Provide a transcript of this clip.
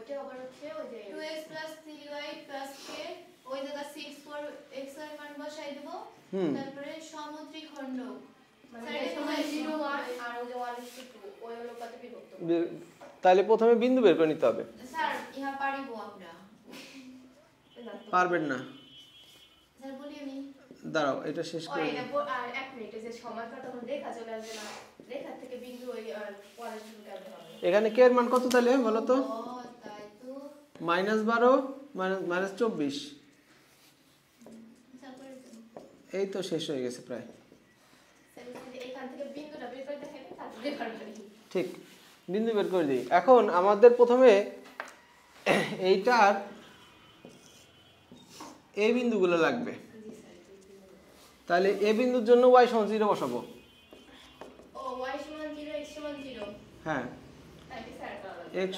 ওইটা আবার হচ্ছে ওই যে 2x 3y k ওই জায়গা 6 4 x এর মান বসাই দেব তারপরে সমত্রিখণ্ডক মানে সময় 0 1 আর ওই যে 1:2 ওই অনুপাতে বিভক্ত তাহলে প্রথমে বিন্দু বের করে নিতে হবে স্যার ইহা পারিব আমরা পারবেন না স্যার বলি আমি দাঁড়াও এটা শেষ করে ওই আর 1 মিনিটে যে সময়টা তখন রেখা চলে আসবে না রেখা থেকে বিন্দু ওই আর পরে শুরু করতে হবে এখানে কে এর মান কত তাহলে বলো তো ও তাই তো -12 -24 তারপরে এই তো শেষ হয়ে গেছে প্রায় এখান থেকে বিন্দুটা বের করে দেখাই তারপরে বের করবে ঠিক বিন্দু বের করে দিই এখন আমাদের প্রথমে এইটার এই বিন্দুগুলো লাগবে তাহলে এই বিন্দুর জন্য y = 0 বসাবো ও y = 0 x = 0 হ্যাঁ তাই কি স্যার x